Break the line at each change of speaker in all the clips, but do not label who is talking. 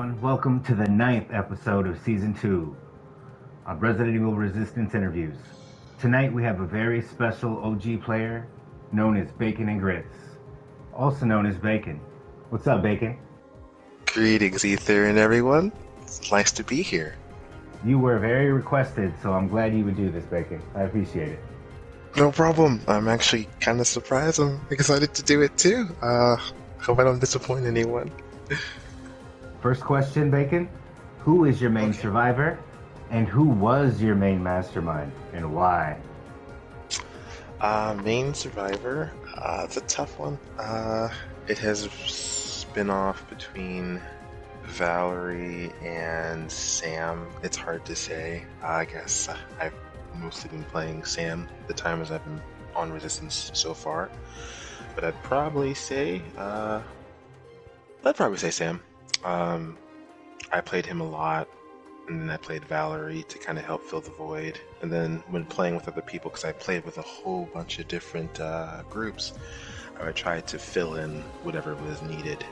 everyone. Welcome to the 9th episode of Season 2 of Resident Evil Resistance Interviews. Tonight we have a very special OG player known as BaconandGrits, also known as Bacon. What's up, Bacon?
Greetings, Ether and everyone. It's nice to be here.
You were very requested, so I'm glad you would do this, Bacon. I appreciate it.
No problem. I'm actually kind of surprised. I'm excited to do it too. Hope I don't disappoint anyone.
First question, Bacon. Who is your main survivor? And who was your main mastermind? And why?
Main survivor? It's a tough one. It has spin off between Valerie and Sam. It's hard to say. I guess I've mostly been playing Sam the time as I've been on Resistance so far. But I'd probably say Sam. I played him a lot, and then I played Valerie to kind of help fill the void. And then when playing with other people, because I played with a whole bunch of different groups, I would try to fill in whatever was needed.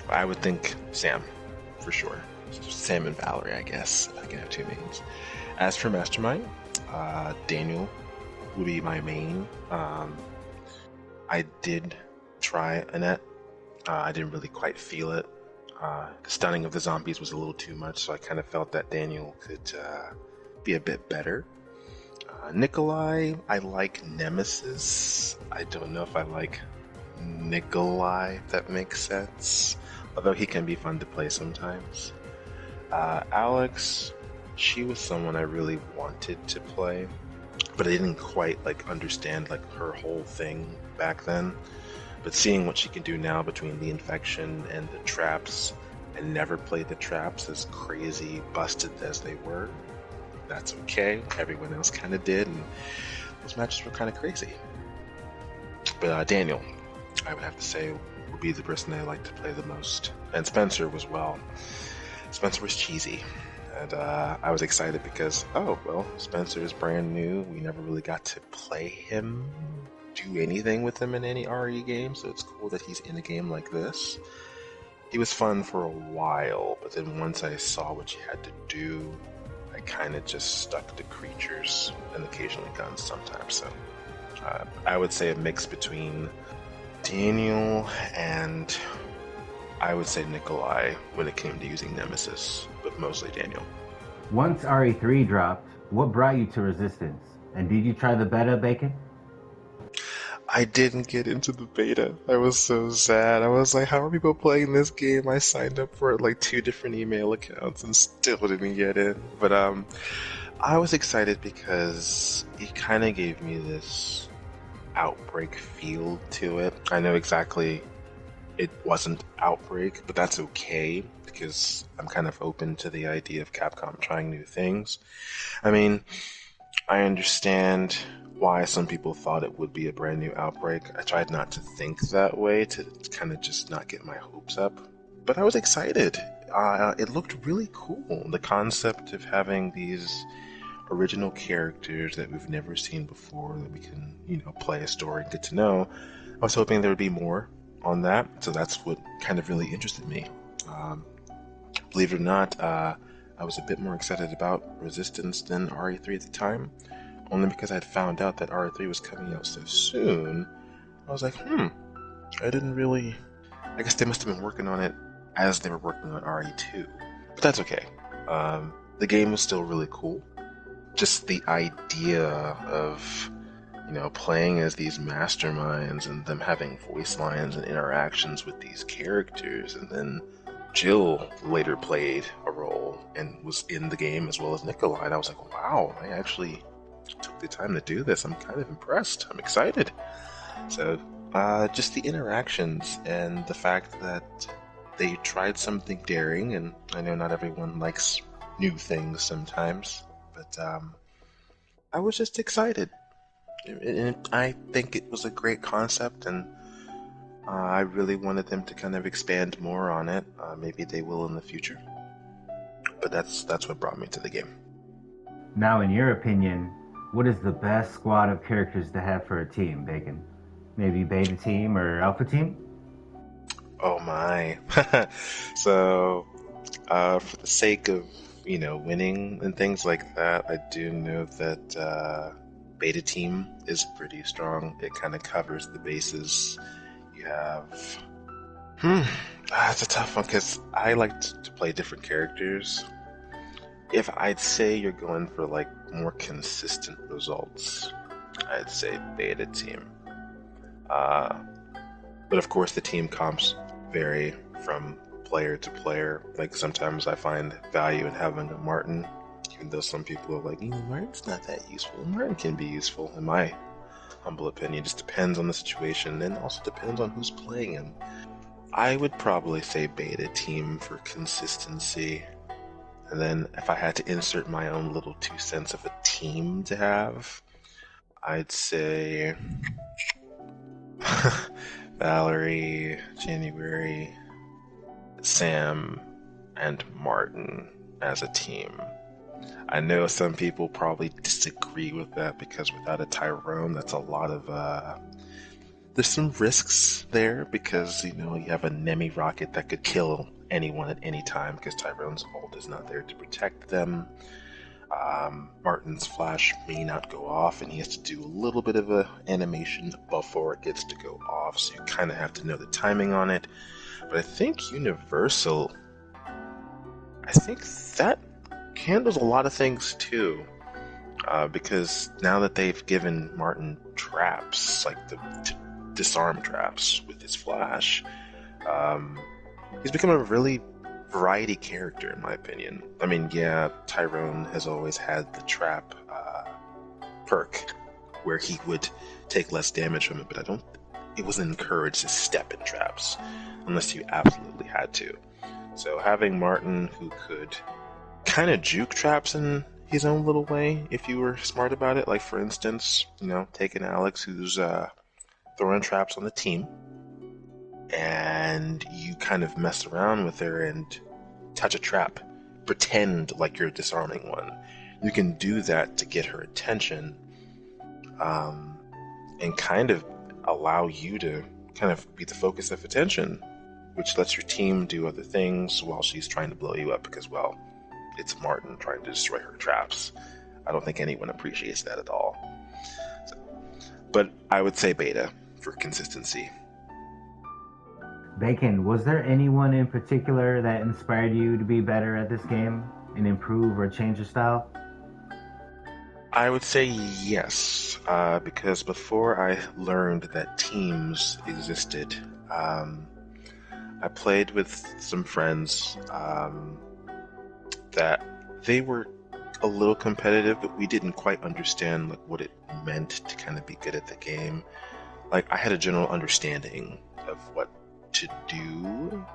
I would think Sam, for sure. Sam and Valerie, I guess, if I can have two names. As for Mastermind, Daniel would be my main. I did try Annette. I didn't really quite feel it. The stunning of the zombies was a little too much, so I kind of felt that Daniel could be a bit better. Nikolai, I like Nemesis. I don't know if I like Nikolai, if that makes sense. Although he can be fun to play sometimes. Alex, she was someone I really wanted to play, but I didn't quite understand her whole thing back then. But seeing what she can do now between the infection and the traps, I never played the traps as crazy busted as they were. That's okay. Everyone else kind of did, and those matches were kind of crazy. But Daniel, I would have to say, would be the person I like to play the most. And Spencer was Spencer was cheesy. And I was excited because, Spencer is brand new. We never really got to play him, do anything with him in any RE game, so it's cool that he's in a game like this. He was fun for a while, but then once I saw what you had to do, I kind of just stuck to creatures and occasionally guns sometimes. So I would say a mix between Daniel and I would say Nikolai when it came to using Nemesis, but mostly Daniel.
Once RE3 dropped, what brought you to Resistance? And did you try the beta, Bacon?
I didn't get into the beta. I was so sad. I was like, how are people playing this game? I signed up for it 2 different email accounts and still didn't get in. But I was excited because it kind of gave me this Outbreak feel to it. I know exactly it wasn't Outbreak, but that's okay because I'm kind of open to the idea of Capcom trying new things. I mean, I understand why some people thought it would be a brand new Outbreak. I tried not to think that way, to kind of just not get my hopes up. But I was excited. It looked really cool. The concept of having these original characters that we've never seen before, that we can, play a story and get to know. I was hoping there would be more on that, so that's what kind of really interested me. Believe it or not, I was a bit more excited about Resistance than RE3 at the time. Only because I'd found out that RE3 was coming out so soon. I was like, I guess they must have been working on it as they were working on RE2. But that's okay. The game was still really cool. Just the idea of, playing as these masterminds and them having voice lines and interactions with these characters. And then Jill later played a role and was in the game as well as Nikolai. And I was like, wow, I actually took the time to do this. I'm kind of impressed. I'm excited. So just the interactions and the fact that they tried something daring, and I know not everyone likes new things sometimes, but I was just excited. I think it was a great concept, and I really wanted them to kind of expand more on it. Maybe they will in the future, but that's what brought me to the game.
Now, in your opinion, what is the best squad of characters to have for a team, Bacon? Maybe beta team or alpha team?
Oh my. So, for the sake of, winning and things like that, I do know that beta team is pretty strong. It kind of covers the bases. You have. It's a tough one because I like to play different characters. If I'd say you're going for like more consistent results, I'd say beta team. Uh, but of course, the team comps vary from player to player. Like sometimes I find value in having a Martin, even though some people are like, Martin's not that useful. Martin can be useful, in my humble opinion. It just depends on the situation, and also depends on who's playing him. I would probably say beta team for consistency. And then if I had to insert my own little 2 cents of a team to have, I'd say Valerie, January, Sam, and Martin as a team. I know some people probably disagree with that because without a Tyrone, that's a lot of there's some risks there because you have a Nemi rocket that could kill anyone at any time because Tyrone's ult is not there to protect them. Martin's flash may not go off, and he has to do a little bit of a animation before it gets to go off, so you kind of have to know the timing on it. But I think Universal, I think that handles a lot of things too, because now that they've given Martin traps, like the disarm traps with his flash, he's become a really variety character in my opinion. I mean, yeah, Tyrone has always had the trap perk where he would take less damage from it, but it wasn't encouraged to step in traps unless you absolutely had to. So having Martin who could kind of juke traps in his own little way if you were smart about it, like for instance, taking Alex who's throwing traps on the team, and you kind of mess around with her and touch a trap, pretend like you're disarming one. You can do that to get her attention, and kind of allow you to kind of be the focus of attention, which lets your team do other things while she's trying to blow you up because, well, it's Martin trying to destroy her traps. I don't think anyone appreciates that at all. But I would say beta for consistency.
Bacon, was there anyone in particular that inspired you to be better at this game and improve or change your style?
I would say yes, because before I learned that teams existed, I played with some friends that they were a little competitive, but we didn't quite understand like what it meant to kind of be good at the game. Like I had a general understanding of what to do,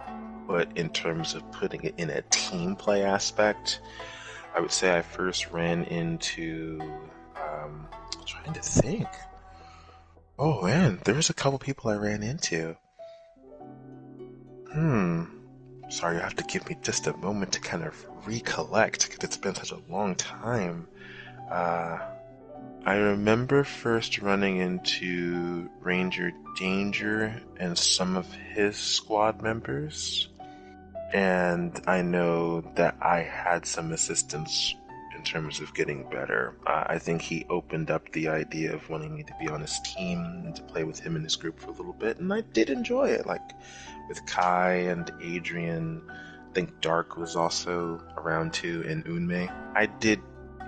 but in terms of putting it in a team play aspect, I would say I first ran into trying to think. Oh man, there's a couple people I ran into. Sorry, you have to give me just a moment to kind of recollect because it's been such a long time. I remember first running into Ranger Danger and some of his squad members, and I know that I had some assistance in terms of getting better. I think he opened up the idea of wanting me to be on his team and to play with him in his group for a little bit, and I did enjoy it. Like with Kai and Adrian, I think Dark was also around too, and Unmei. I did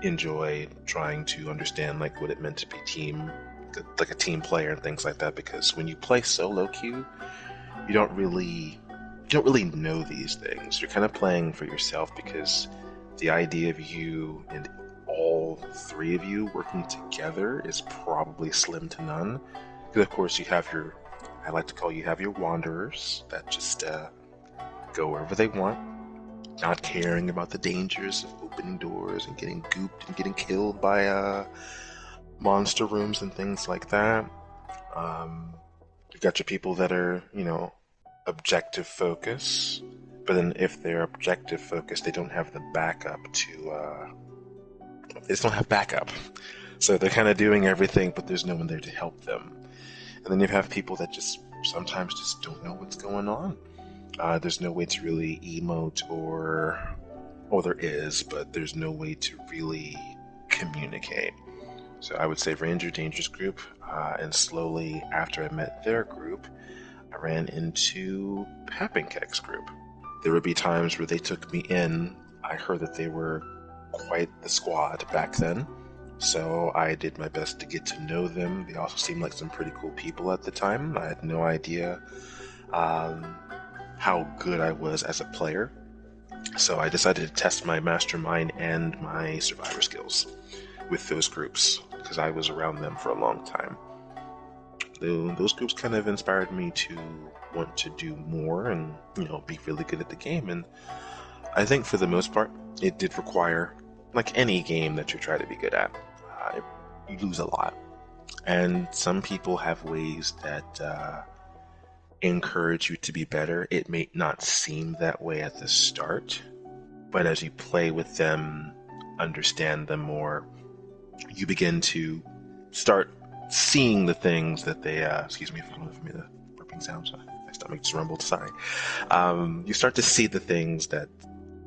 enjoy trying to understand like what it meant to be team, like a team player and things like that, because when you play solo queue, you don't really know these things. You're kind of playing for yourself because the idea of you and all three of you working together is probably slim to none. Because of course you have I like to call you have your wanderers that just go wherever they want, not caring about the dangers of opening doors and getting gooped and getting killed by monster rooms and things like that. You've got your people that are, objective focus, but then if they're objective focused, they don't have the backup they just don't have backup. So they're kind of doing everything, but there's no one there to help them. And then you have people that just sometimes just don't know what's going on. There's no way to really emote or... Well, there is, but there's no way to really communicate. So I would say Ranger Dangerous group, and slowly after I met their group, I ran into Pappenkeck's group. There would be times where they took me in. I heard that they were quite the squad back then, so I did my best to get to know them. They also seemed like some pretty cool people at the time. I had no idea how good I was as a player, so I decided to test my Mastermind and my Survivor skills with those groups, because I was around them for a long time. Those groups kind of inspired me to want to do more and, be really good at the game. And I think for the most part, it did require, like any game that you try to be good at, you lose a lot. And some people have ways that encourage you to be better. It may not seem that way at the start, but as you play with them, understand them more, you begin to start seeing the things that they, excuse me for me the burping sound, so my stomach just rumbled, sorry. You start to see the things that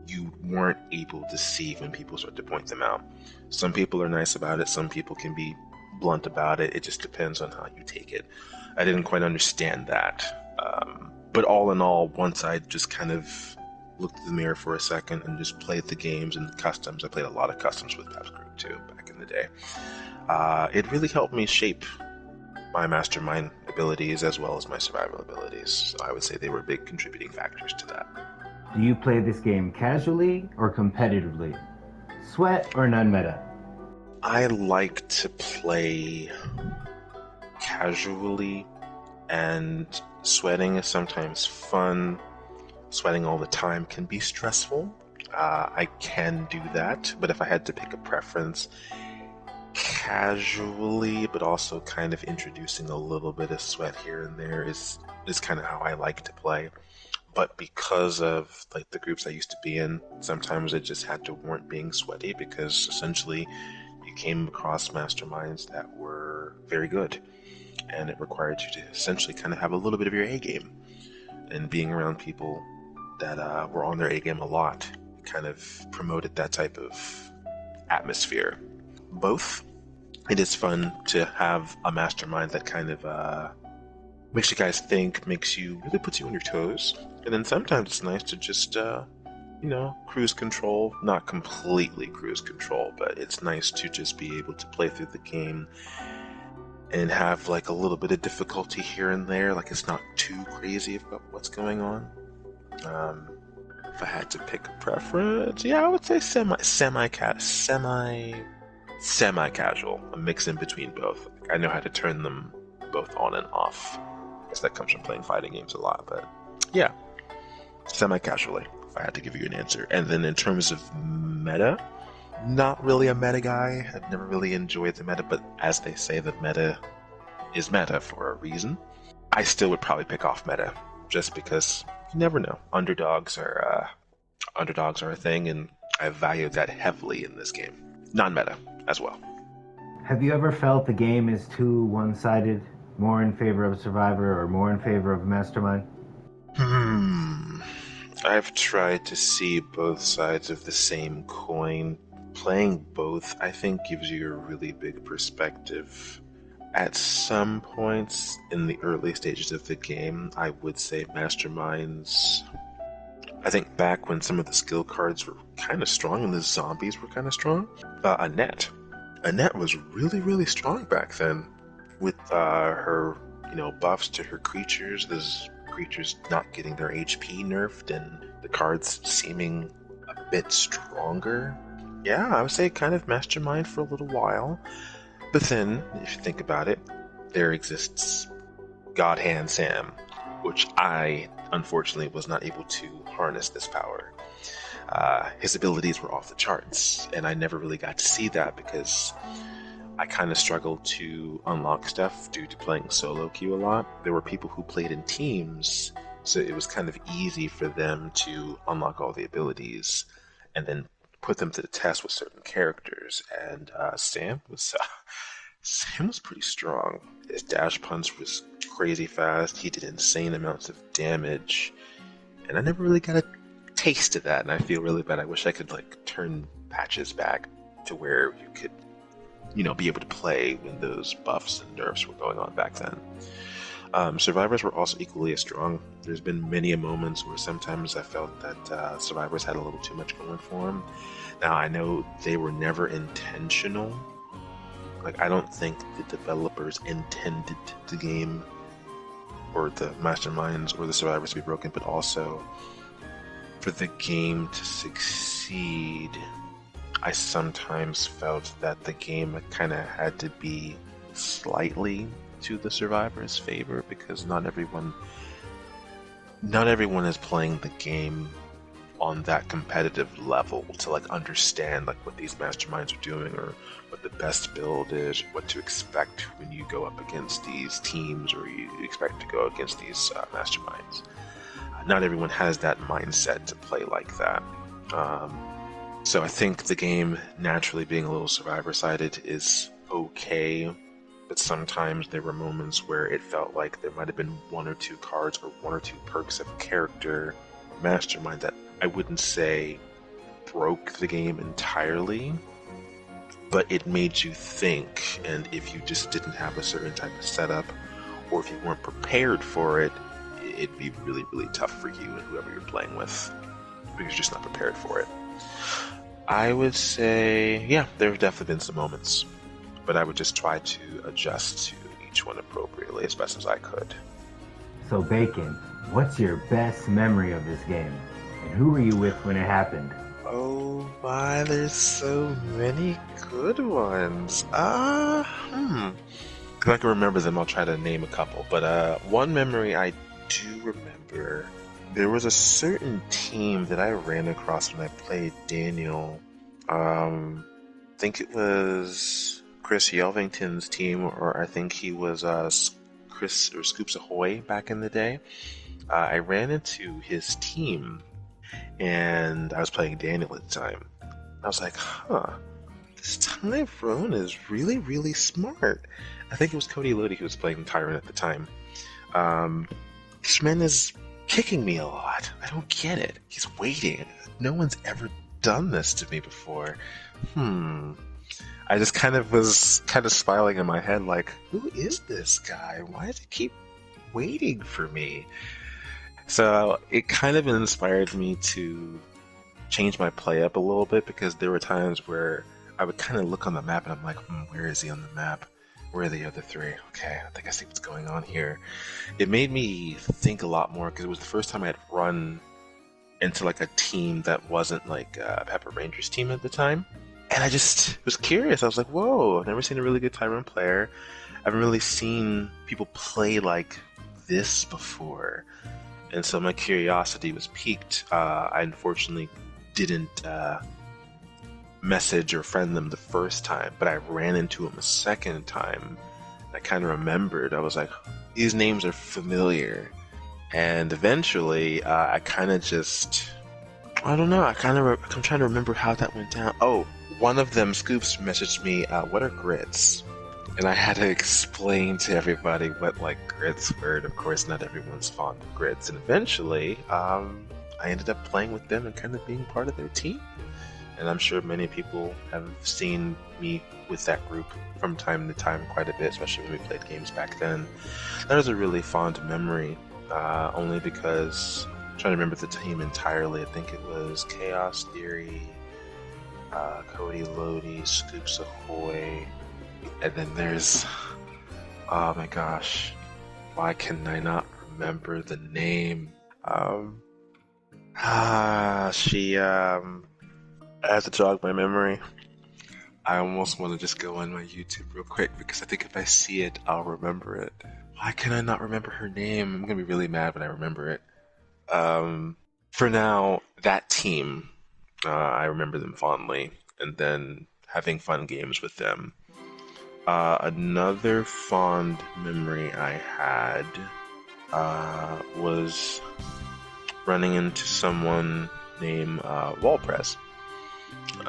you weren't able to see when people start to point them out. Some people are nice about it, some people can be blunt about it. It just depends on how you take it. I didn't quite understand that. But all in all, once I just kind of looked in the mirror for a second and just played the games and customs, I played a lot of customs with Pep's group too back in the day. It really helped me shape my Mastermind abilities as well as my survival abilities. So I would say they were big contributing factors to that.
Do you play this game casually or competitively? Sweat or non-meta?
I like to play casually, and sweating is sometimes fun. Sweating all the time can be stressful. I can do that, but if I had to pick a preference, casually, but also kind of introducing a little bit of sweat here and there is kind of how I like to play. But because of like the groups I used to be in, sometimes it just had to warrant being sweaty, because essentially you came across masterminds that were very good, and it required you to essentially kind of have a little bit of your A game. And being around people that were on their A game a lot kind of promoted that type of atmosphere. Both. It is fun to have a mastermind that kind of makes you guys think, really puts you on your toes. And then sometimes it's nice to just, cruise control. Not completely cruise control, but it's nice to just be able to play through the game and have like a little bit of difficulty here and there. Like it's not too crazy about what's going on. If I had to pick a preference, I would say semi-casual, a mix in between both. I know how to turn them both on and off. I guess that comes from playing fighting games a lot, but yeah, semi-casually, if I had to give you an answer. And then in terms of meta, not really a meta guy. I've never really enjoyed the meta, but as they say, the meta is meta for a reason. I still would probably pick off meta, just because you never know. Underdogs are a thing, and I value that heavily in this game. Non-meta as well.
Have you ever felt the game is too one-sided, more in favor of Survivor or more in favor of Mastermind?
I've tried to see both sides of the same coin. Playing both, I think, gives you a really big perspective. At some points in the early stages of the game, I would say Masterminds. I think back when some of the skill cards were kind of strong and the zombies were kind of strong. Annette was really, really strong back then with her, buffs to her creatures. Those creatures not getting their HP nerfed and the cards seeming a bit stronger. Yeah, I would say kind of Mastermind for a little while. But then, if you think about it, there exists God Hand Sam, which I, unfortunately, was not able to harness this power. His abilities were off the charts, and I never really got to see that because I kind of struggled to unlock stuff due to playing solo queue a lot. There were people who played in teams, so it was kind of easy for them to unlock all the abilities and then put them to the test with certain characters. And Sam was pretty strong. His dash punch was crazy fast. He did insane amounts of damage. and I never really got a taste of that, and I feel really bad. I wish I could like turn patches back to where you could, be able to play when those buffs and nerfs were going on back then. Survivors were also equally as strong. There's been many moments where sometimes I felt that Survivors had a little too much going for them. Now, I know they were never intentional. Like, I don't think the developers intended the game or the masterminds or the Survivors to be broken, but also for the game to succeed, I sometimes felt that the game kind of had to be slightly to the Survivors' favor, because not everyone is playing the game on that competitive level to like understand like what these masterminds are doing, or what the best build is, what to expect when you go up against these teams, or you expect to go against these masterminds. Not everyone has that mindset to play like that. So I think the game naturally being a little Survivor-sided is okay, but sometimes there were moments where it felt like there might have been one or two cards or one or two perks of character mastermind that I wouldn't say broke the game entirely, but it made you think, and if you just didn't have a certain type of setup, or if you weren't prepared for it, it'd be really, really tough for you and whoever you're playing with, because you're just not prepared for it. I would say, yeah, there have definitely been some moments, but I would just try to adjust to each one appropriately as best as I could.
So Bacon, what's your best memory of this game? And who were you with when it happened?
Oh my, there's so many good ones. If I can remember them, I'll try to name a couple. But one memory I do remember, there was a certain team that I ran across when I played Daniel. I think it was Chris Yelvington's team, or I think he was Chris or Scoops Ahoy back in the day. I ran into his team, and I was playing Daniel at the time. I was like, this Tyrone is really, really smart. I think it was Cody Lodi who was playing Tyrone at the time. This man is kicking me a lot. I don't get it. He's waiting. No one's ever done this to me before. I just kind of was smiling in my head like, who is this guy? Why does he keep waiting for me? So it kind of inspired me to change my play up a little bit, because there were times where I would kind of look on the map and I'm like, where is he on the map? Where are the other three? Okay, I think I see what's going on here. It made me think a lot more, because it was the first time I had run into like a team that wasn't like Pepper Ranger's team at the time. And I just was curious. I was like, whoa, I've never seen a really good Tyrone player. I haven't really seen people play like this before. And so my curiosity was piqued. I unfortunately didn't message or friend them the first time, but I ran into them a second time. I kind of remembered. I was like, these names are familiar. And eventually, I kind of just, I don't know, I'm trying to remember how that went down. Oh, one of them, Scoops, messaged me, what are grits? And I had to explain to everybody what like grits were. And of course, not everyone's fond of grits. And eventually, I ended up playing with them and kind of being part of their team. And I'm sure many people have seen me with that group from time to time quite a bit, especially when we played games back then. That was a really fond memory, only because I'm trying to remember the team entirely. I think it was Chaos Theory, Cody Lodi, Scoops Ahoy, and then there's, oh my gosh, why can I not remember the name? I have to jog my memory. I almost want to just go on my YouTube real quick, because I think if I see it, I'll remember it. Why can I not remember her name? I'm going to be really mad when I remember it. For now, that team, I remember them fondly, and then having fun games with them. Another fond memory I had was running into someone named Wallpress.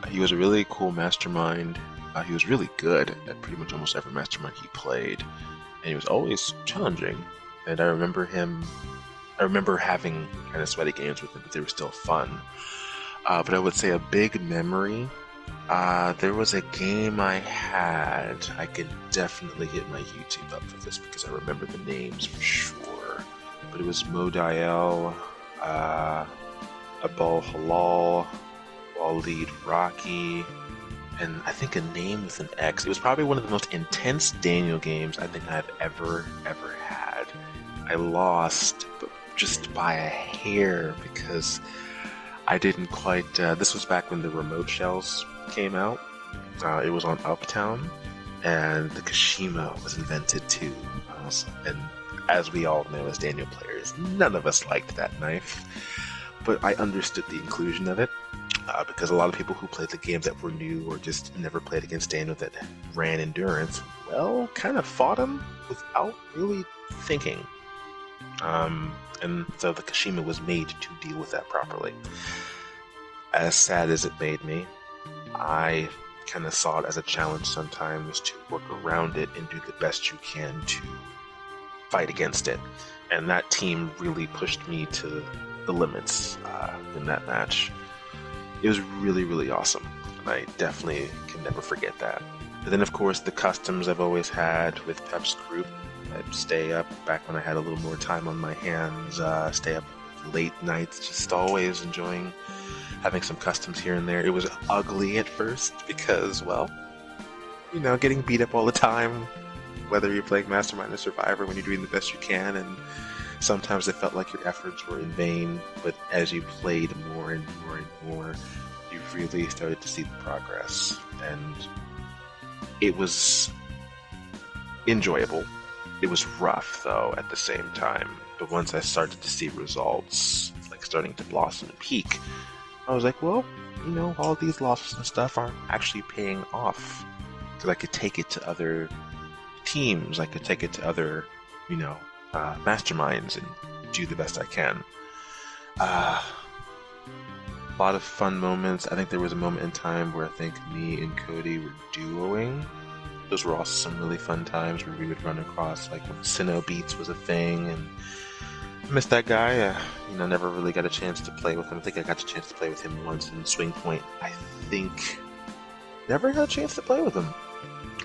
He was a really cool mastermind. He was really good at pretty much almost every mastermind he played, and he was always challenging. And I remember I remember having kind of sweaty games with them, but they were still fun. But I would say a big memory. There was a game I had. I could definitely hit my YouTube up for this because I remember the names for sure. But it was Modiel, Abul Halal, Walid Rocky, and I think a name with an X. It was probably one of the most intense Daniel games I think I've ever had. I lost, but just by a hair because I didn't quite. This was back when the remote shells came out. It was on Uptown, and the Kashima was invented too. And as we all know as Daniel players, none of us liked that knife. But I understood the inclusion of it, because a lot of people who played the games that were new or just never played against Daniel that ran endurance, well, kind of fought him without really thinking. And so the Kashima was made to deal with that properly. As sad as it made me, I kind of saw it as a challenge sometimes to work around it and do the best you can to fight against it. And that team really pushed me to the limits in that match. It was really, really awesome. And I definitely can never forget that. And then, of course, the customs I've always had with Pep's group. I'd stay up back when I had a little more time on my hands, stay up late nights, just always enjoying having some customs here and there. It was ugly at first because, well, getting beat up all the time, whether you're playing Mastermind or Survivor, when you're doing the best you can, and sometimes it felt like your efforts were in vain, but as you played more and more and more, you really started to see the progress, and it was enjoyable. It was rough, though, at the same time. But once I started to see results, like starting to blossom and peak, I was like, well, all these losses and stuff aren't actually paying off. Because I could take it to other teams. I could take it to other, masterminds and do the best I can. A lot of fun moments. I think there was a moment in time where I think me and Cody were duoing. Those were also some really fun times where we would run across, like when Sinnoh Beats was a thing, and I missed that guy. Never really got a chance to play with him. I think I got a chance to play with him once in Swing Point. I think never had a chance to play with him.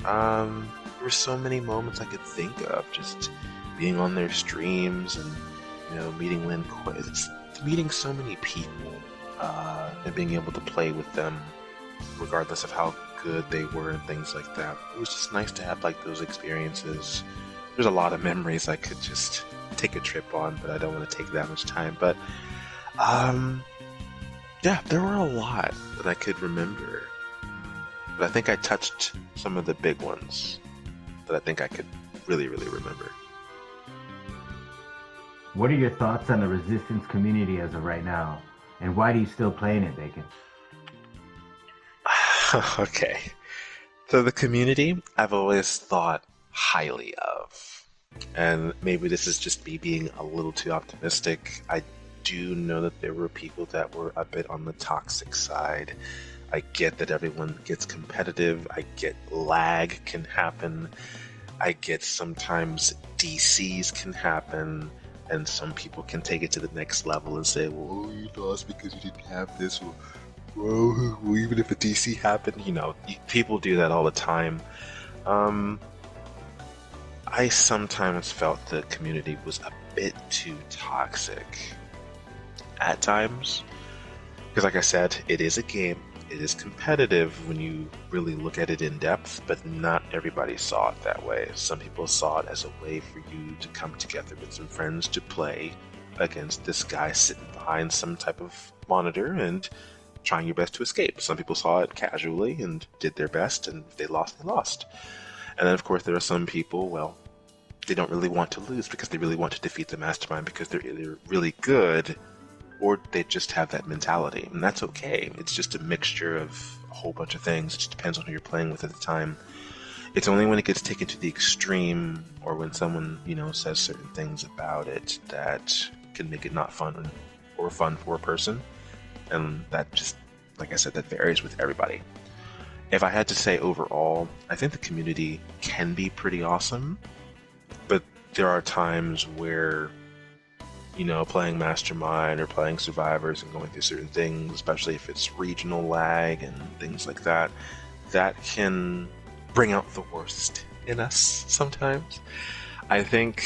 There were so many moments I could think of, just being on their streams and meeting Lynn Quay, just meeting so many people and being able to play with them, regardless of how good they were and things like that. It was just nice to have like those experiences. There's a lot of memories I could just take a trip on, but I don't want to take that much time. But yeah, there were a lot that I could remember, but I think I touched some of the big ones that I think I could really, really remember.
What are your thoughts on the Resistance community as of right now, and why do you still play in it, Bacon?
Okay. So the community, I've always thought highly of. And maybe this is just me being a little too optimistic. I do know that there were people that were a bit on the toxic side. I get that everyone gets competitive. I get lag can happen. I get sometimes DCs can happen. And some people can take it to the next level and say, well, you lost because you didn't have this, or well, even if a DC happened, people do that all the time. I sometimes felt the community was a bit too toxic at times. Because like I said, it is a game. It is competitive when you really look at it in depth, but not everybody saw it that way. Some people saw it as a way for you to come together with some friends to play against this guy sitting behind some type of monitor and trying your best to escape. Some people saw it casually and did their best, and if they lost, they lost. And then, of course, there are some people, well, they don't really want to lose because they really want to defeat the Mastermind because they're either really good or they just have that mentality. And that's okay. It's just a mixture of a whole bunch of things. It just depends on who you're playing with at the time. It's only when it gets taken to the extreme or when someone, says certain things about it that can make it not fun or fun for a person. And that just, like I said, that varies with everybody. If I had to say overall, I think the community can be pretty awesome, but there are times where playing Mastermind or playing Survivors and going through certain things, especially if it's regional lag and things like that, that can bring out the worst in us sometimes. I think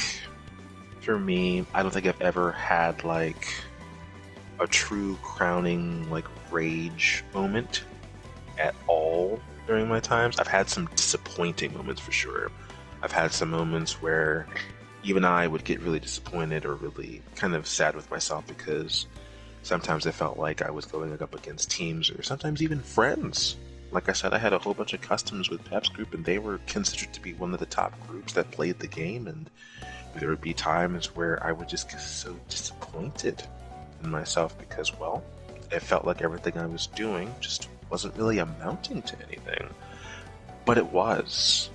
for me, I don't think I've ever had like a true crowning like rage moment at all during my times. I've had some disappointing moments for sure. I've had some moments where even I would get really disappointed or really kind of sad with myself because sometimes I felt like I was going up against teams or sometimes even friends. Like I said, I had a whole bunch of customs with Pep's group, and they were considered to be one of the top groups that played the game, and there would be times where I would just get so disappointed in myself because, well, it felt like everything I was doing just wasn't really amounting to anything. But it was.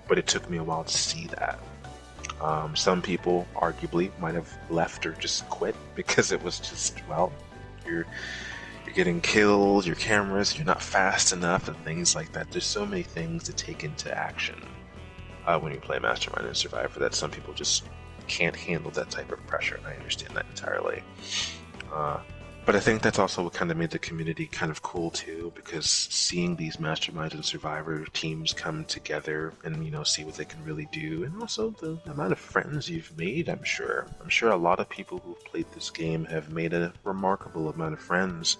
But it took me a while to see that. Some people, arguably, might have left or just quit because it was just, well, you're getting killed, your cameras, you're not fast enough, and things like that. There's so many things to take into action when you play Mastermind and Survivor that some people just can't handle that type of pressure, and I understand that entirely. But I think that's also what kind of made the community kind of cool too, because seeing these Masterminds and Survivor teams come together and, see what they can really do, and also the amount of friends you've made, I'm sure a lot of people who've played this game have made a remarkable amount of friends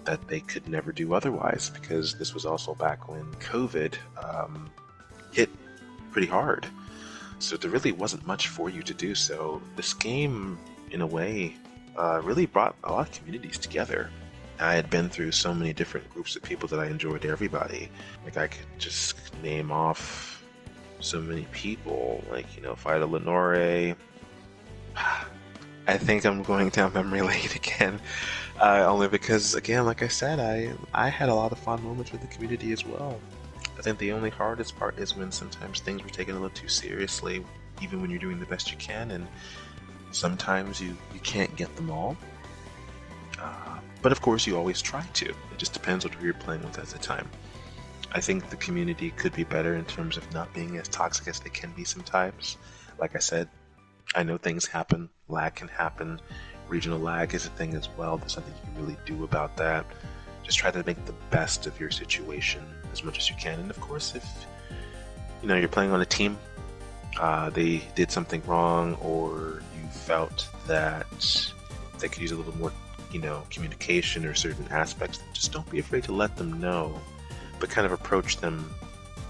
that they could never do otherwise, because this was also back when COVID hit pretty hard. So there really wasn't much for you to do. So this game, in a way, really brought a lot of communities together. I had been through so many different groups of people that I enjoyed everybody. Like, I could just name off so many people, like, Fido Lenore. I think I'm going down memory lane again, only because, again, like I said, I had a lot of fun moments with the community as well. I think the only hardest part is when sometimes things were taken a little too seriously, even when you're doing the best you can, and sometimes you can't get them all. But of course, you always try to. It just depends on who you're playing with at the time. I think the community could be better in terms of not being as toxic as they can be sometimes. Like I said, I know things happen. Lag can happen. Regional lag is a thing as well. There's nothing you can really do about that. Just try to make the best of your situation as much as you can. And of course, if you're playing on a team, they did something wrong, or you felt that they could use a little more, communication or certain aspects, just don't be afraid to let them know, but kind of approach them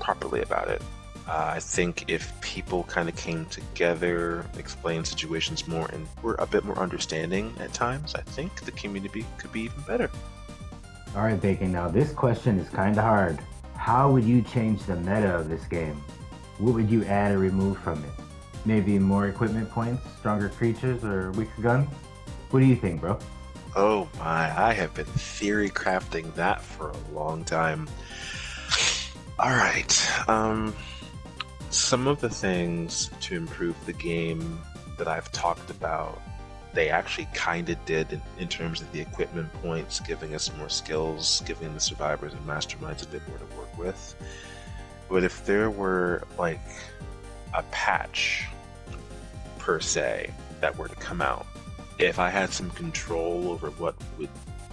properly about it. I think if people kind of came together, explained situations more, and were a bit more understanding at times, I think the community could be even better.
All right, Bacon, now this question is kind of hard. How would you change the meta of this game? What would you add or remove from it? Maybe more equipment points, stronger creatures, or weaker guns? What do you think, bro?
Oh my, I have been theory crafting that for a long time. Alright, some of the things to improve the game that I've talked about, they actually kind of did in terms of the equipment points, giving us more skills, giving the Survivors and Masterminds a bit more to work with. But if there were like a patch per se that were to come out, if I had some control over what would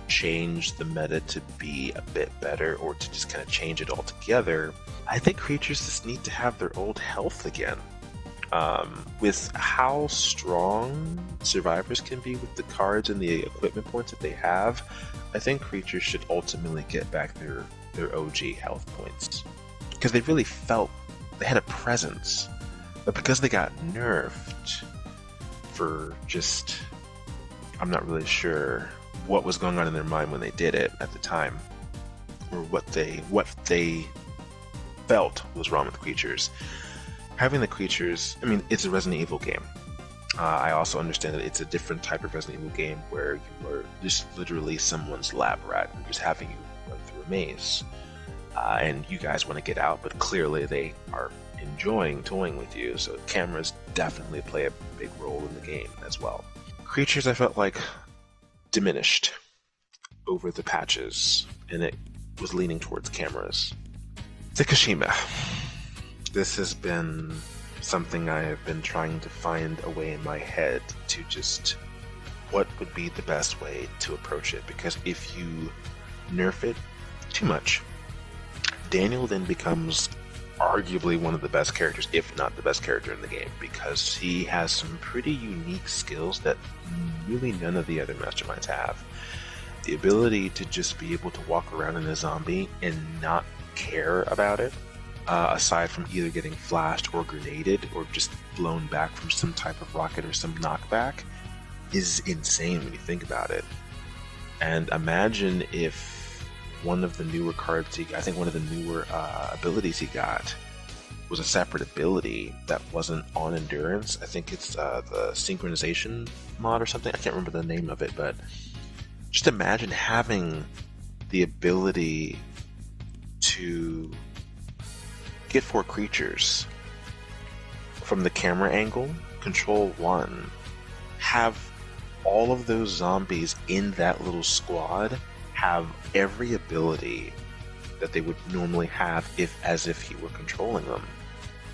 change the meta to be a bit better, or to just kind of change it altogether, I think creatures just need to have their old health again. With how strong Survivors can be with the cards and the equipment points that they have, I think creatures should ultimately get back their OG health points. Because they really felt they had a presence. But because they got nerfed for just, I'm not really sure what was going on in their mind when they did it at the time, or what they felt was wrong with creatures. Having the creatures, I mean, it's a Resident Evil game. I also understand that it's a different type of Resident Evil game where you are just literally someone's lab rat and just having you run through a maze. And you guys want to get out, but clearly they are enjoying toying with you, so cameras definitely play a big role in the game as well. Creatures, I felt like, diminished over the patches, and it was leaning towards cameras. Fukushima. This has been something I have been trying to find a way in my head to just what would be the best way to approach it. Because if you nerf it too much, Daniel then becomes arguably one of the best characters, if not the best character in the game, because he has some pretty unique skills that really none of the other masterminds have. The ability to just be able to walk around in a zombie and not care about it, aside from either getting flashed or grenaded or just blown back from some type of rocket or some knockback, is insane when you think about it. And imagine if one of the newer cards I think one of the newer abilities he got was a separate ability that wasn't on endurance. I think it's the synchronization mod or something. I can't remember the name of it, but just imagine having the ability to get 4 creatures from the camera angle, control 1, have all of those zombies in that little squad have every ability that they would normally have as if he were controlling them.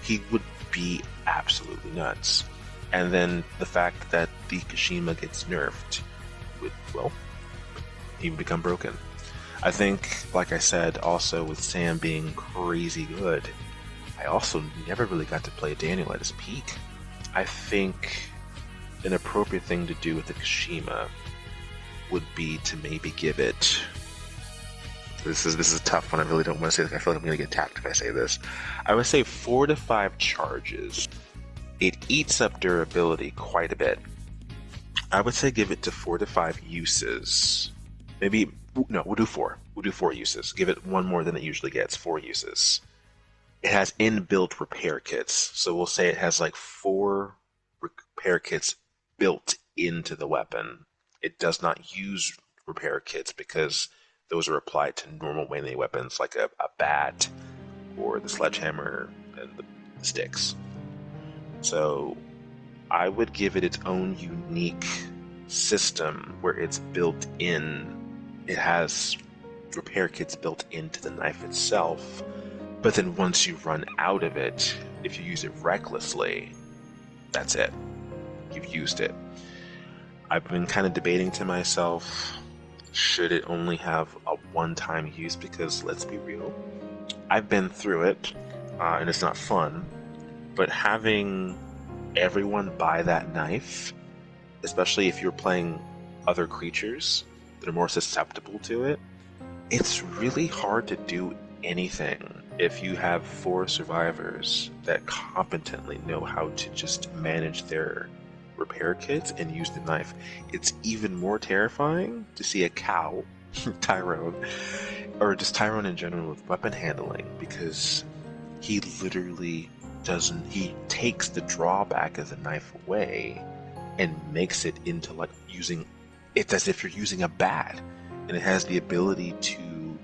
He would be absolutely nuts. And then the fact that the Kashima gets nerfed would, well, he would become broken. I think, like I said, also with Sam being crazy good, I also never really got to play Daniel at his peak. I think an appropriate thing to do with the Kashima would be to maybe give it. This is a tough one. I really don't want to say this. I feel like I'm going to get tapped if I say this. I would say 4 to 5 charges. It eats up durability quite a bit. I would say give it to 4 to 5 uses. Maybe no, we'll do 4. We'll do 4 uses. Give it 1 more than it usually gets. 4 uses. It has inbuilt repair kits, so we'll say it has like 4 repair kits built into the weapon. It does not use repair kits because those are applied to normal melee weapons like a bat or the sledgehammer and the sticks. So I would give it its own unique system where it's built in. It has repair kits built into the knife itself, but then once you run out of it, if you use it recklessly, that's it. You've used it. I've been kind of debating to myself, should it only have a one-time use? Because let's be real, I've been through it, and it's not fun, but having everyone buy that knife, especially if you're playing other creatures that are more susceptible to it, it's really hard to do anything if you have 4 survivors that competently know how to just manage their repair kits and use the knife. It's even more terrifying to see a cow, Tyrone, or just Tyrone in general with weapon handling, because he literally doesn't, he takes the drawback of the knife away and makes it into like using, it's as if you're using a bat, and it has the ability to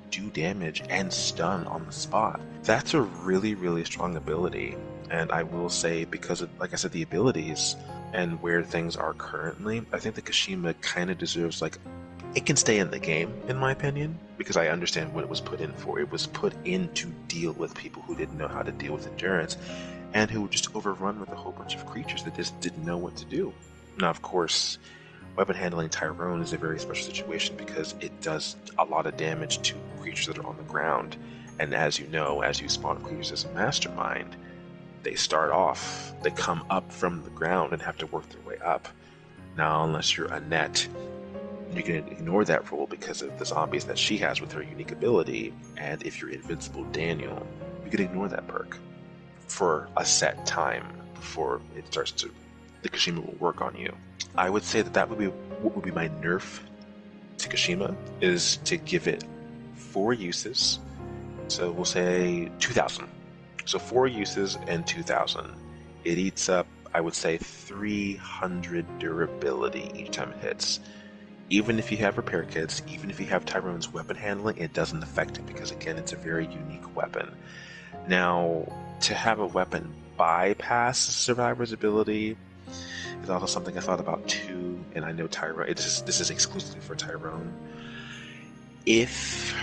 do damage and stun on the spot. That's a really, really strong ability. And I will say, because of, like I said, the abilities and where things are currently, I think the Kashima kind of deserves, like, it can stay in the game, in my opinion, because I understand what it was put in for. It was put in to deal with people who didn't know how to deal with endurance, and who were just overrun with a whole bunch of creatures that just didn't know what to do. Now, of course, weapon handling Tyrone is a very special situation because it does a lot of damage to creatures that are on the ground. And as you know, as you spawn creatures as a mastermind, they start off, they come up from the ground and have to work their way up. Now, unless you're Annette, you can ignore that rule because of the zombies that she has with her unique ability. And if you're Invincible Daniel, you can ignore that perk for a set time before it starts to, the Kashima will work on you. I would say that would be what would be my nerf to Kashima, is to give it 4 uses. So we'll say 2,000. So 4 uses and 2,000. It eats up, I would say, 300 durability each time it hits. Even if you have repair kits, even if you have Tyrone's weapon handling, it doesn't affect it because, again, it's a very unique weapon. Now, to have a weapon bypass Survivor's ability is also something I thought about too, and I know Tyrone, this is exclusively for Tyrone. If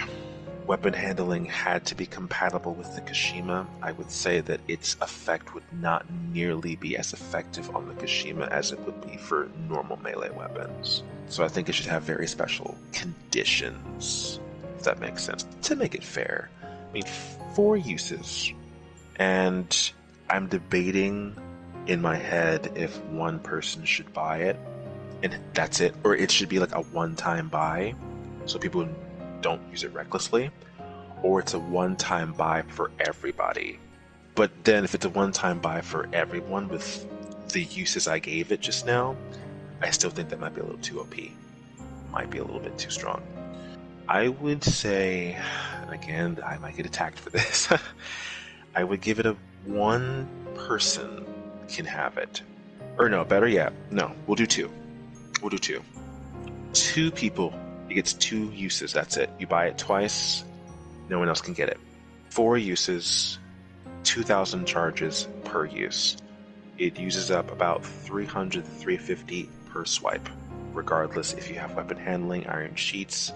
weapon handling had to be compatible with the Kashima, I would say that its effect would not nearly be as effective on the Kashima as it would be for normal melee weapons. So I think it should have very special conditions, if that makes sense, to make it fair. I mean, 4 uses, and I'm debating in my head if one person should buy it, and that's it, or it should be like a one-time buy, so people don't use it recklessly, or it's a one-time buy for everybody. But then if it's a one-time buy for everyone with the uses I gave it just now, I still think that might be a little too OP. Might be a little bit too strong. I would say, and again, I might get attacked for this, I would give it a 1 person can have it. Or no, better yet, no, we'll do 2. We'll do 2. 2 people, it gets 2 uses, that's it. You buy it twice, no one else can get it. 4 uses, 2,000 charges per use. It uses up about 300 to 350 per swipe, regardless if you have weapon handling, iron sheets.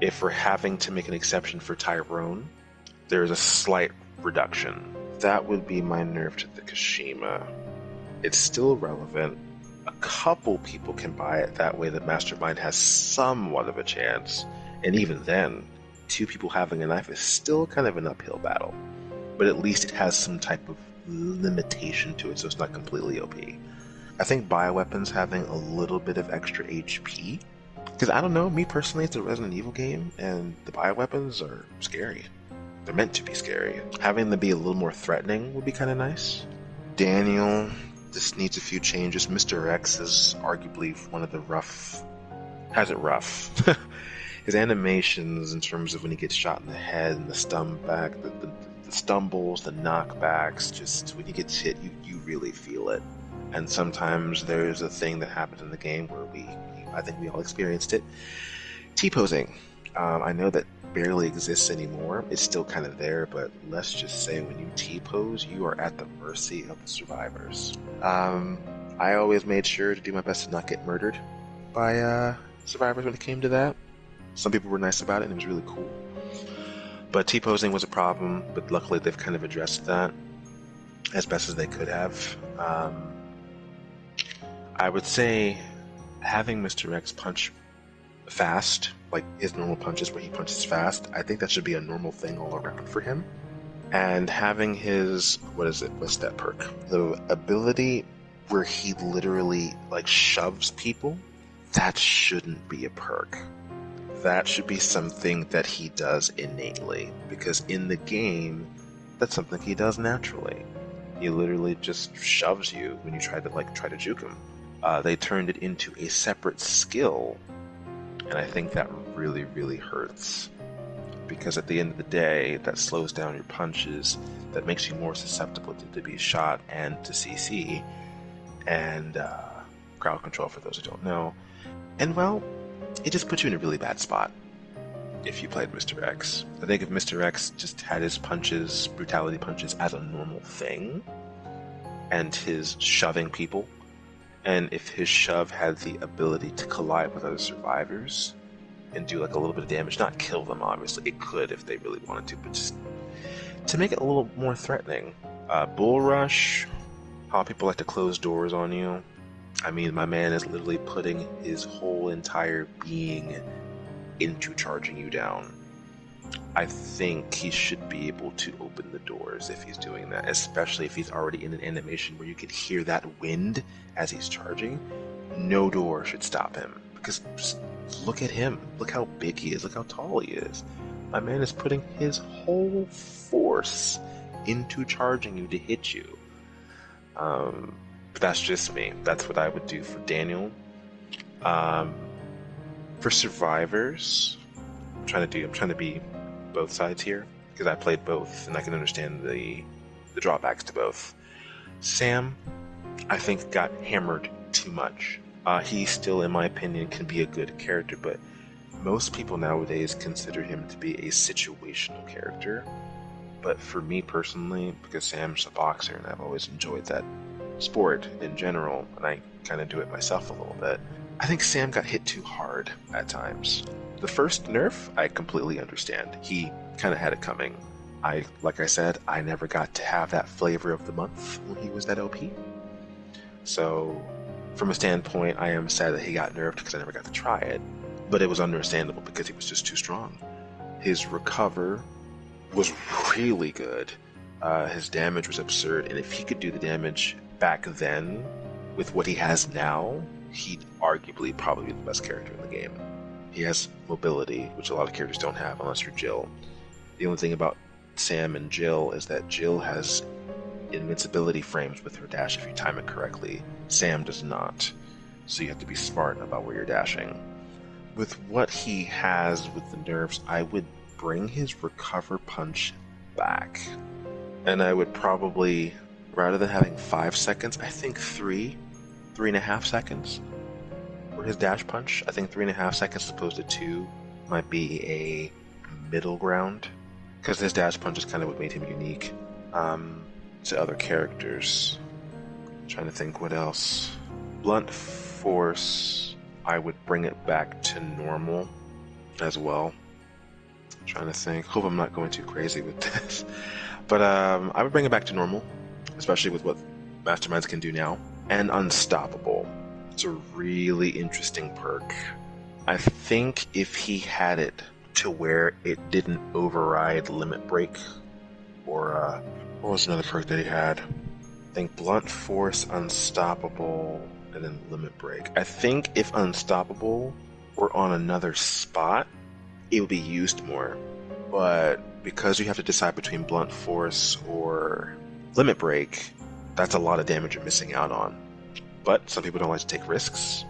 If we're having to make an exception for Tyrone, there's a slight reduction. That would be my nerf to the Kashima. It's still relevant. A couple people can buy it, that way the Mastermind has somewhat of a chance. And even then, 2 people having a knife is still kind of an uphill battle. But at least it has some type of limitation to it, so it's not completely OP. I think bioweapons having a little bit of extra HP, because I don't know, me personally, it's a Resident Evil game, and the bioweapons are scary. They're meant to be scary. Having them be a little more threatening would be kind of nice. Daniel, this needs a few changes. Mr. X is arguably one of the rough... has it rough. His animations in terms of when he gets shot in the head and the the stumbles, the knockbacks, just when he gets hit, you really feel it. And sometimes there's a thing that happens in the game where I think we all experienced it. T-posing. I know that barely exists anymore. It's still kind of there, but let's just say when you T-pose, you are at the mercy of the survivors. I always made sure to do my best to not get murdered by survivors when it came to that. Some people were nice about it, and it was really cool. But T-posing was a problem, but luckily they've kind of addressed that as best as they could have. I would say having Mr. X punch fast, like his normal punches where he punches fast, I think that should be a normal thing all around for him. And having his, what's that perk? The ability where he literally like shoves people, that shouldn't be a perk. That should be something that he does innately, because in the game, that's something he does naturally. He literally just shoves you when you try to juke him. They turned it into a separate skill, and I think that really, really hurts. Because at the end of the day, that slows down your punches, that makes you more susceptible to be shot and to CC, and crowd control for those who don't know. And well, it just puts you in a really bad spot if you played Mr. X. I think if Mr. X just had his punches, brutality punches, as a normal thing, and his shoving people, and if his shove had the ability to collide with other survivors and do like a little bit of damage, not kill them obviously, it could if they really wanted to, but just to make it a little more threatening. Bull Rush, how people like to close doors on you. I mean, my man is literally putting his whole entire being into charging you down. I think he should be able to open the doors if he's doing that, especially if he's already in an animation where you can hear that wind as he's charging. No door should stop him, because just look at him. Look how big he is. Look how tall he is. My man is putting his whole force into charging you to hit you. But that's just me. That's what I would do for Daniel. For survivors, I'm trying to be both sides here, because I played both and I can understand the drawbacks to both. Sam, I think, got hammered too much. He still, in my opinion, can be a good character, but most people nowadays consider him to be a situational character. But for me personally, because Sam's a boxer and I've always enjoyed that sport in general, and I kind of do it myself a little bit, I think Sam got hit too hard at times. The first nerf, I completely understand. He kind of had it coming. Like I said, I never got to have that flavor of the month when he was that OP. So, from a standpoint, I am sad that he got nerfed because I never got to try it. But it was understandable because he was just too strong. His recover was really good. His damage was absurd, and if he could do the damage back then with what he has now, he'd arguably probably be the best character in the game. He has mobility, which a lot of characters don't have unless you're Jill. The only thing about Sam and Jill is that Jill has invincibility frames with her dash if you time it correctly. Sam does not. So you have to be smart about where you're dashing. With what he has with the nerfs, I would bring his recover punch back. And I would probably, rather than having 5 seconds, I think 3.5 seconds for his dash punch. I think 3.5 seconds as opposed to 2 might be a middle ground, because his dash punch is kind of what made him unique to other characters. I'm trying to think what else. Blunt force, I would bring it back to normal as well. I'm trying to think. Hope I'm not going too crazy with this. But I would bring it back to normal, especially with what Masterminds can do now. And Unstoppable. It's a really interesting perk. I think if he had it to where it didn't override Limit Break, or what was another perk that he had? I think Blunt Force, Unstoppable, and then Limit Break. I think if Unstoppable were on another spot, it would be used more. But because you have to decide between Blunt Force or Limit Break, that's a lot of damage you're missing out on. But some people don't like to take risks,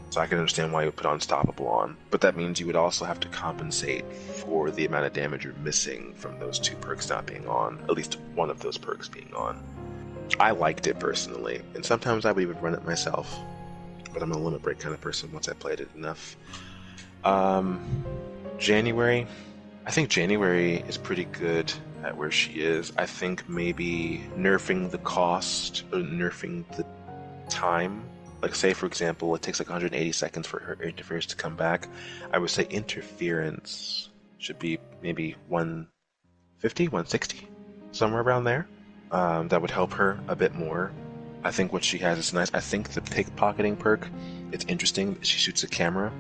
so I can understand why you would put Unstoppable on. But that means you would also have to compensate for the amount of damage you're missing from those two perks not being on, at least one of those perks being on. I liked it personally, and sometimes I would even run it myself, but I'm a Limit Break kind of person once I played it enough. January, I think January is pretty good at where she is. I think maybe nerfing the cost, or nerfing the time. Like, say for example, it takes like 180 seconds for her interference to come back. I would say interference should be maybe 150, 160, somewhere around there. That would help her a bit more. I think what she has is nice. I think the pickpocketing perk, it's interesting. She shoots a camera.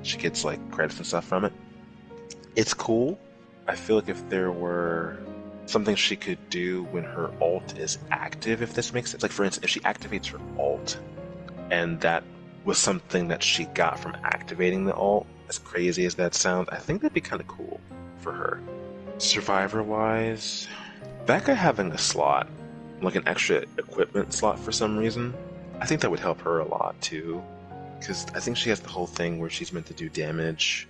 She gets like credits and stuff from it. It's cool. I feel like if there were something she could do when her ult is active, if this makes sense. Like, for instance, if she activates her ult, and that was something that she got from activating the ult, as crazy as that sounds, I think that'd be kind of cool for her. Survivor-wise, Becca having a slot, like an extra equipment slot for some reason, I think that would help her a lot too. Because I think she has the whole thing where she's meant to do damage,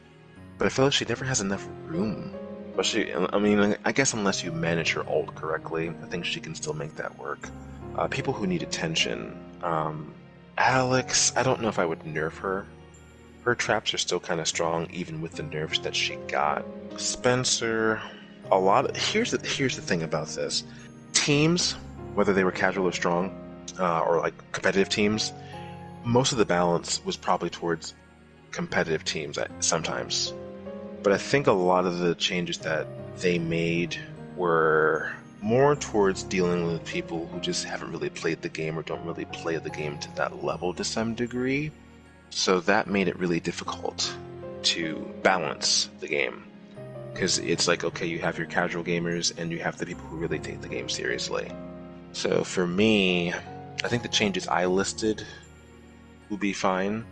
but I feel like she never has enough room. But I guess unless you manage her ult correctly, I think she can still make that work. People who need attention. Alex, I don't know if I would nerf her. Her traps are still kind of strong, even with the nerfs that she got. Spencer, here's the thing about this. Teams, whether they were casual or strong, or like competitive teams, most of the balance was probably towards competitive teams sometimes. But I think a lot of the changes that they made were more towards dealing with people who just haven't really played the game or don't really play the game to that level to some degree. So that made it really difficult to balance the game. Because it's like, okay, you have your casual gamers and you have the people who really take the game seriously. So for me, I think the changes I listed will be fine.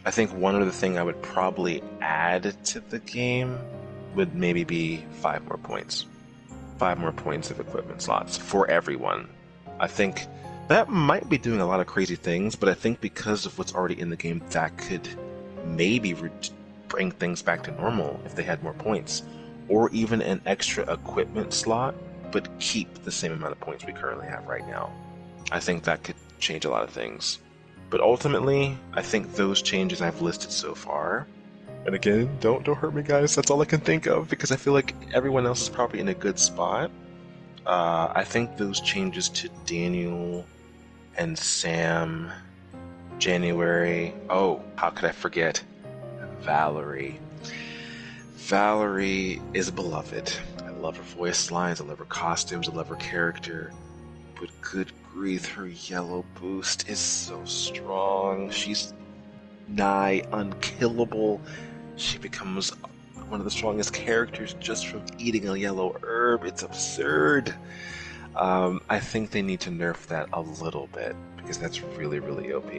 I think one other thing I would probably add to the game would maybe be 5 more points. 5 more points of equipment slots for everyone. I think that might be doing a lot of crazy things, but I think because of what's already in the game, that could maybe bring things back to normal if they had more points. Or even an extra equipment slot, but keep the same amount of points we currently have right now. I think that could change a lot of things. But ultimately, I think those changes I've listed so far, and again, don't hurt me guys, that's all I can think of, because I feel like everyone else is probably in a good spot. I think those changes to Daniel and Sam January. Oh, how could I forget Valerie? Valerie is beloved. I love her voice lines, I love her costumes, I love her character. But good grief, her yellow boost is so strong. She's nigh unkillable. She becomes one of the strongest characters just from eating a yellow herb. It's absurd. I think they need to nerf that a little bit because that's really, really OP.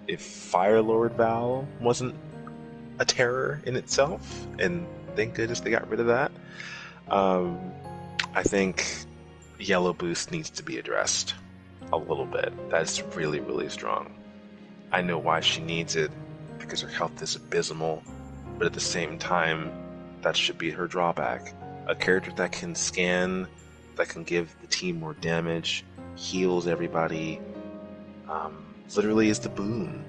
If Fire Lord Val wasn't a terror in itself, and thank goodness they got rid of that, I think Yellow Boost needs to be addressed a little bit. That's really, really strong. I know why she needs it, because her health is abysmal, but at the same time, that should be her drawback. A character that can scan, that can give the team more damage, heals everybody, literally is the boon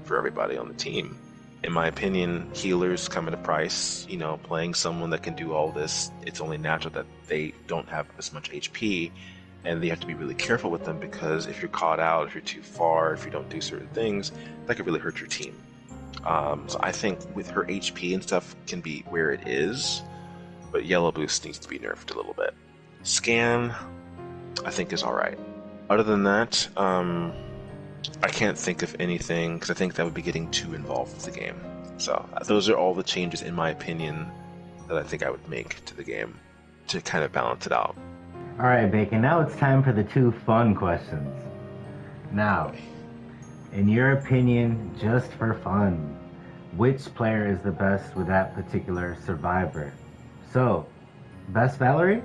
for everybody on the team. In my opinion, healers come at a price. You know, playing someone that can do all this, it's only natural that they don't have as much HP, and they have to be really careful with them, because if you're caught out, if you're too far, if you don't do certain things, that could really hurt your team. So I think with her HP and stuff can be where it is, but Yellow Boost needs to be nerfed a little bit. Scan, I think, is alright. Other than that, I can't think of anything, because I think that would be getting too involved with the game. So those are all the changes, in my opinion, that I think I would make to the game to kind of balance it out.
Alright, Bacon, now it's time for the two fun questions. Now, in your opinion, just for fun, which player is the best with that particular survivor? So, best Valerie?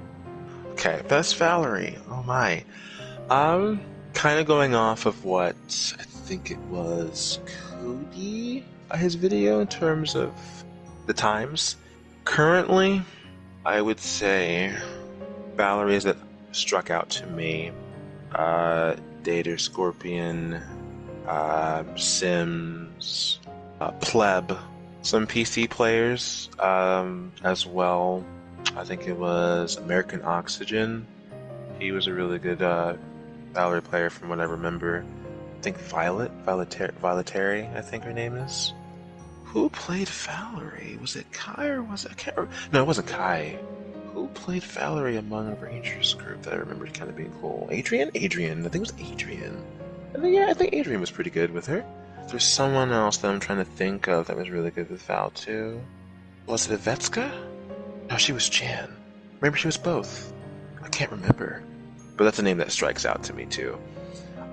Okay, best Valerie. Oh my. Kind of going off of what I think it was Cody, his video, in terms of the times. Currently, I would say Valerie's that struck out to me. Dater Scorpion, Sims, Pleb, some PC players as well. I think it was American Oxygen. He was a really good Valerie player from what I remember. I think Violetary, I think her name is. Who played Valerie? Was it Kai or was it... No, it wasn't Kai. Who played Valerie among a Rangers group that I remember kind of being cool? Adrian? I think it was Adrian. I think Adrian was pretty good with her. There's someone else that I'm trying to think of that was really good with Val too. Was it Ivetska? No, she was Jan. Maybe she was both. I can't remember. But that's a name that strikes out to me too.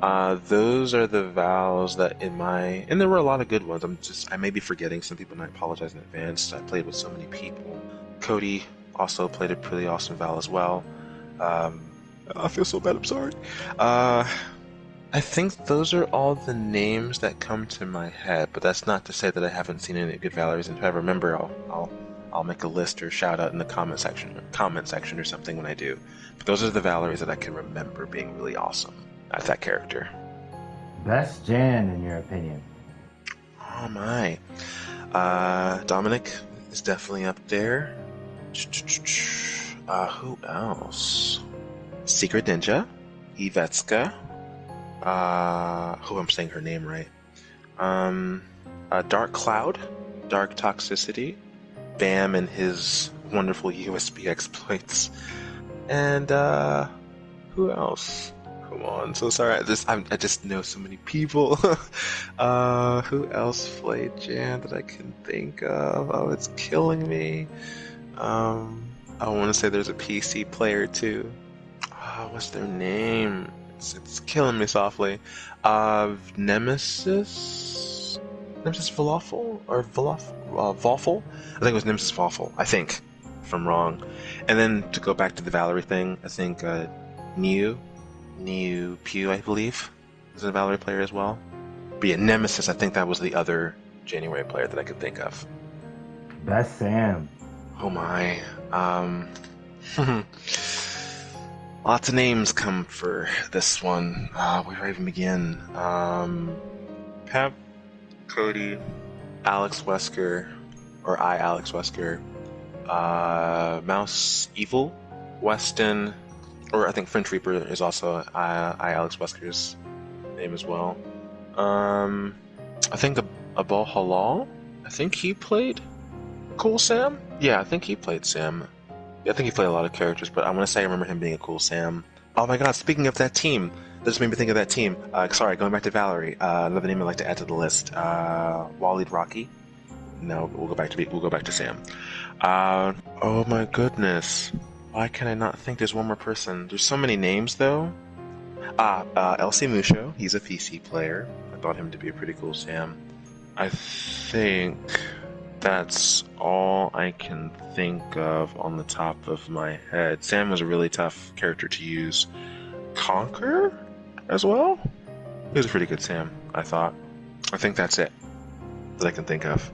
Those are the Vals that and there were a lot of good ones. I may be forgetting some people, and I apologize in advance. I played with so many people. Cody also played a pretty awesome Val as well. I feel so bad, I'm sorry. I think those are all the names that come to my head, but that's not to say that I haven't seen any good Valeries, and if I remember, I'll make a list or shout out in the comment section or something when I do. But those are the Valeries that I can remember being really awesome at that character.
Best Jan, in your opinion?
Oh my. Dominic is definitely up there. Who else? Secret Ninja, Ivetska. I'm saying her name right. Dark Cloud, Dark Toxicity, Bam and his wonderful USB exploits, and who else? Come on, so sorry. I just know so many people. Who else played Jan that I can think of? Oh, it's killing me. I want to say there's a PC player too. What's their name? It's killing me softly. Nemesis Falafel or Vaffel? I think it was Nemesis Vaffel. I think, if I'm wrong. And then to go back to the Valerie thing, I think Niu Pew, I believe, is a Valerie player as well. But yeah, Nemesis, I think that was the other January player that I could think of.
Best Sam.
Oh my. Lots of names come for this one. Where do I even begin? Pep, Cody, Alex Wesker, or Alex Wesker, Mouse Evil, Weston, or I think French Reaper is also Alex Wesker's name as well. I think Abul Halal. I think he played Cool Sam. Yeah, I think he played Sam. Yeah, I think he played a lot of characters, but I want to say I remember him being a Cool Sam. Oh my God! Speaking of that team, that just made me think of that team. Sorry, going back to Valerie. Another name I'd like to add to the list. Waleed Rocky. No, we'll go back to Sam. Oh my goodness. Why can I not think there's one more person? There's so many names though. Elsie Musho. He's a PC player. I thought him to be a pretty cool Sam. I think that's all I can think of on the top of my head. Sam was a really tough character to use. Conquer as well? He was a pretty good Sam, I thought. I think that's it that I can think of.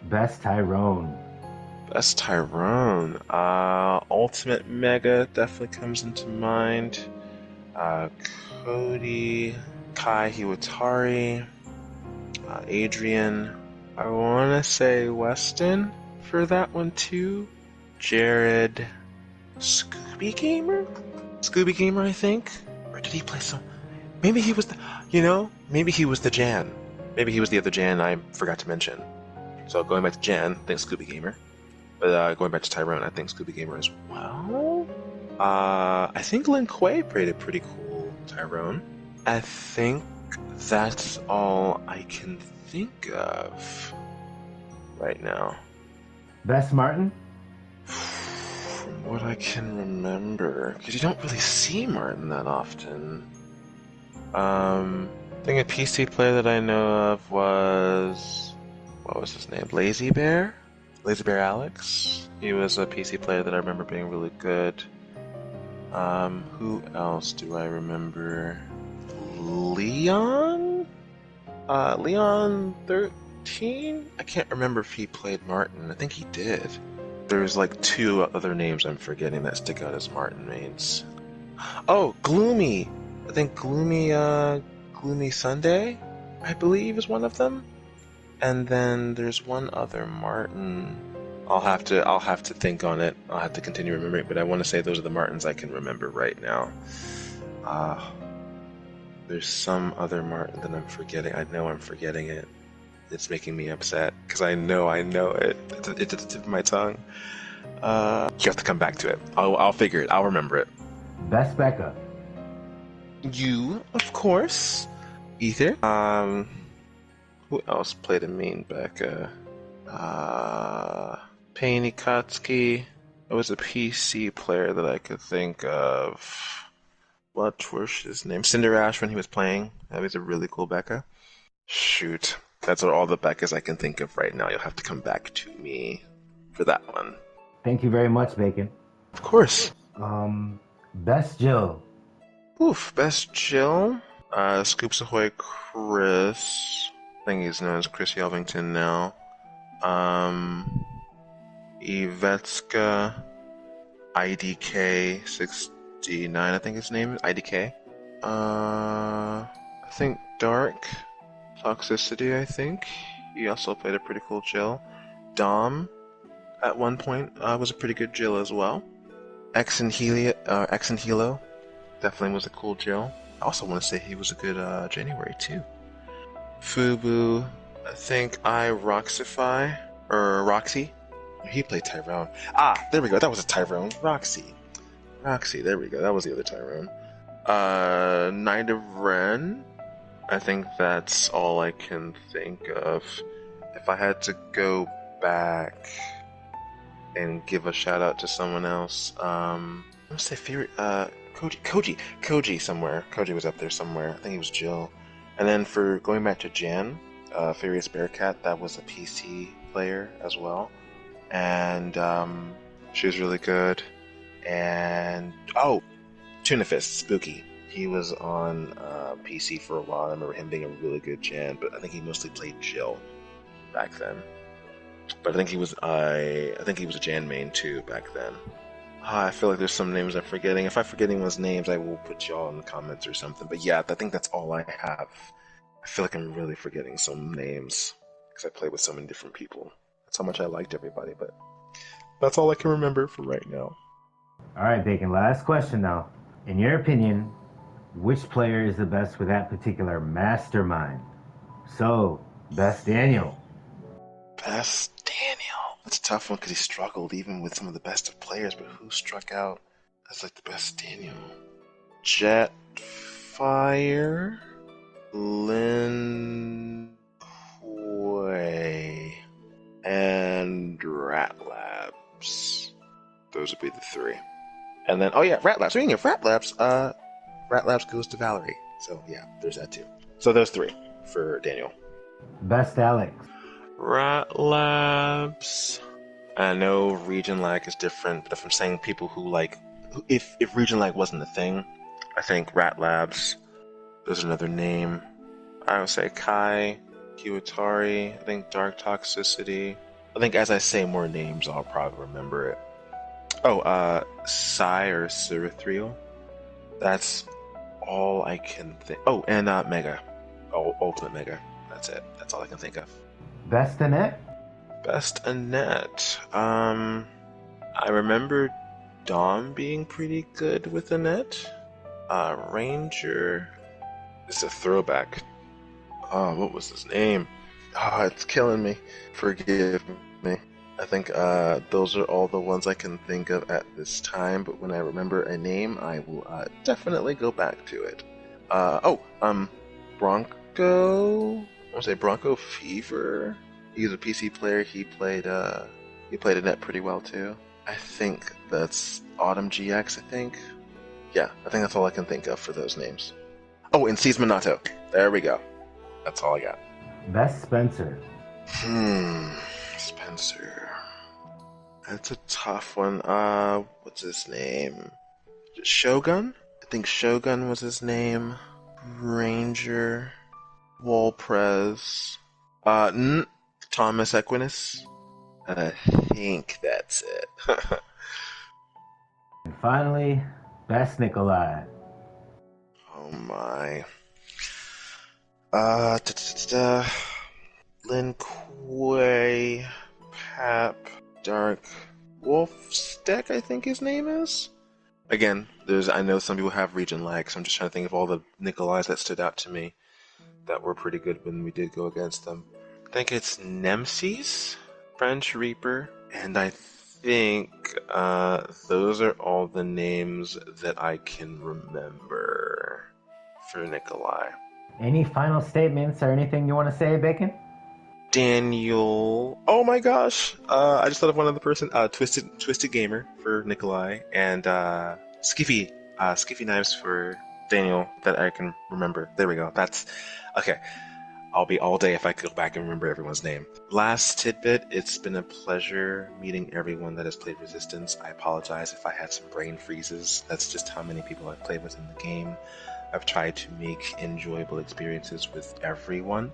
Best Tyrone.
Best Tyrone. Ultimate Mega definitely comes into mind. Cody, Kai Hiwatari, Adrian. I want to say Weston for that one too. Jared, Scooby Gamer? Scooby Gamer, I think? Or did he play some? Maybe he was maybe he was the Jan. Maybe he was the other Jan I forgot to mention. So going back to Jan, I think Scooby Gamer. But going back to Tyrone, I think Scooby Gamer as well. I think Lin Kuei played a pretty cool Tyrone. I think that's all I can think of right now.
Best Martin?
From what I can remember, because you don't really see Martin that often. I think a PC player that I know of was... what was his name? Lazy Bear? Lazy Bear Alex? He was a PC player that I remember being really good. Who else do I remember? Leon? Leon 13? I can't remember if he played Martin. I think he did. There's like two other names I'm forgetting that stick out as Martin mains. Oh, Gloomy! I think Gloomy Sunday, I believe, is one of them. And then there's one other Martin. I'll have to think on it. I'll have to continue remembering, but I want to say those are the Martins I can remember right now. There's some other Martin that I'm forgetting. I know I'm forgetting it. It's making me upset because I know it. It's at the tip of my tongue. You have to come back to it. I'll figure it. I'll remember it.
Best Becca.
You, of course. Ether. Who else played a main Becca? Paney Kotsky. It was a PC player that I could think of. What was his name? Cinder Ash when he was playing. That was a really cool Becca. Shoot. That's all the Beccas I can think of right now. You'll have to come back to me for that one.
Thank you very much, Bacon.
Of course.
Best Jill.
Oof, best Jill. Scoops Ahoy Chris. I think he's known as Chris Yelvington now. Ivetska, IDK69, I think his name is IDK. I think Dark Toxicity, I think. He also played a pretty cool Jill. Dom, at one point, was a pretty good Jill as well. X and Hilo definitely was a cool Jill. I also want to say he was a good January too. Fubu, I think Roxify, or Roxy. He played Tyrone. There we go. That was a Tyrone. Roxy, there we go. That was the other Tyrone. Knight of Ren. I think that's all I can think of. If I had to go back and give a shout out to someone else, I'm gonna say Koji somewhere. Koji was up there somewhere. I think he was Jill. And then for going back to Jan, Furious Bearcat, that was a PC player as well. And she was really good. And Tuna Fist, Spooky. He was on PC for a while. I remember him being a really good Jan, but I think he mostly played Jill back then. But I think he was a Jan main too back then. I feel like there's some names I'm forgetting. If I'm forgetting anyone's names, I will put y'all in the comments or something. But yeah, I think that's all I have. I feel like I'm really forgetting some names because I play with so many different people. That's how much I liked everybody, but that's all I can remember for right now.
All right, Bacon, last question now. In your opinion, which player is the best with that particular mastermind? So, best Daniel.
Best Daniel. It's a tough one because he struggled even with some of the best of players, but who struck out as like the best Daniel? Jetfire, Lin Kuei, and Rat Labs. Those would be the three. And then, oh yeah, Rat Labs. Speaking of Rat Labs, Rat Labs goes to Valerie. So yeah, there's that too. So those three for Daniel.
Best Alex.
Rat Labs. I know region lag is different, but if I'm saying people who like, if region lag wasn't a thing, I think Rat Labs. There's another name. I would say Kai, Kiwatari. I think Dark Toxicity. I think as I say more names, I'll probably remember it. Oh, Psy or Cyrithriel. That's all I can think. Oh, and Mega. Oh, Ultimate Mega. That's it. That's all I can think of.
Best Annette.
Best Annette. I remember Dom being pretty good with Annette. Ranger is a throwback. Oh, what was his name? Oh, it's killing me. Forgive me. I think those are all the ones I can think of at this time, but when I remember a name, I will definitely go back to it. Bronco. I want to say Bronco Fever. He's a PC player. He played Annette pretty well too. I think that's Autumn GX. I think. Yeah, I think that's all I can think of for those names. Oh, and Seismonato. There we go. That's all I got.
Best Spencer.
Spencer. That's a tough one. What's his name? Shogun? I think Shogun was his name. Ranger. Walprez. Thomas Equinus. I think that's it.
And finally, best Nikolai.
Oh my. Lin Kuei, Pap, Dark Wolfsteck, I think his name is. Again, I know some people have region lag, so I'm just trying to think of all the Nikolais that stood out to me that were pretty good when we did go against them. I think it's Nemesis, French Reaper, and I think those are all the names that I can remember for Nikolai.
Any final statements or anything you want to say, Bacon?
Daniel. Oh my gosh! I just thought of one other person. Twisted Gamer for Nikolai, and Skiffy Knives for Daniel that I can remember. There we go. That's okay. I'll be all day if I could go back and remember everyone's name. Last tidbit, it's been a pleasure meeting everyone that has played Resistance. I apologize if I had some brain freezes. That's just how many people I've played with in the game. I've tried to make enjoyable experiences with everyone.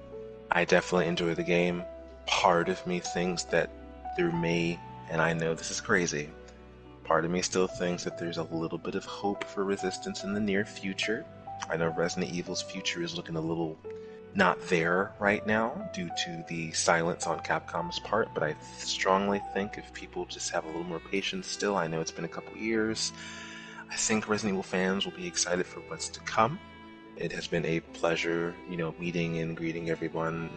I definitely enjoy the game. Part of me thinks that there may, and I know this is crazy, part of me still thinks that there's a little bit of hope for Resistance in the near future. I know Resident Evil's future is looking a little not there right now due to the silence on Capcom's part, but I strongly think if people just have a little more patience still, I know it's been a couple years, I think Resident Evil fans will be excited for what's to come. It has been a pleasure, meeting and greeting everyone,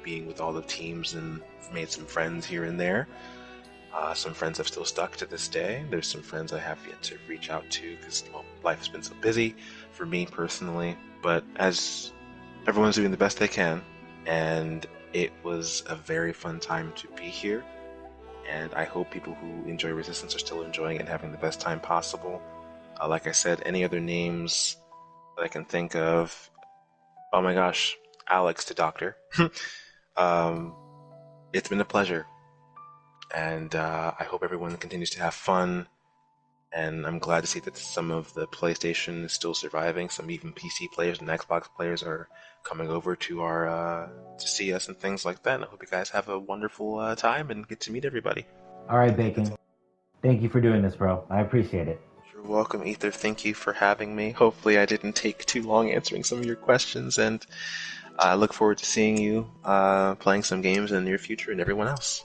being with all the teams, and made some friends here and there. Some friends have still stuck to this day. There's some friends I have yet to reach out to because, life has been so busy for me personally. But as everyone's doing the best they can, and it was a very fun time to be here. And I hope people who enjoy Resistance are still enjoying it and having the best time possible. Like I said, any other names that I can think of? Oh my gosh, Alex to Doctor. It's been a pleasure. And I hope everyone continues to have fun. And I'm glad to see that some of the PlayStation is still surviving. Some even PC players and Xbox players are coming over to our to see us and things like that. And I hope you guys have a wonderful time and get to meet everybody.
All right, Bacon. Thank you for doing this, bro. I appreciate it.
You're welcome, Ether. Thank you for having me. Hopefully I didn't take too long answering some of your questions, and I look forward to seeing you playing some games in the near future and everyone else.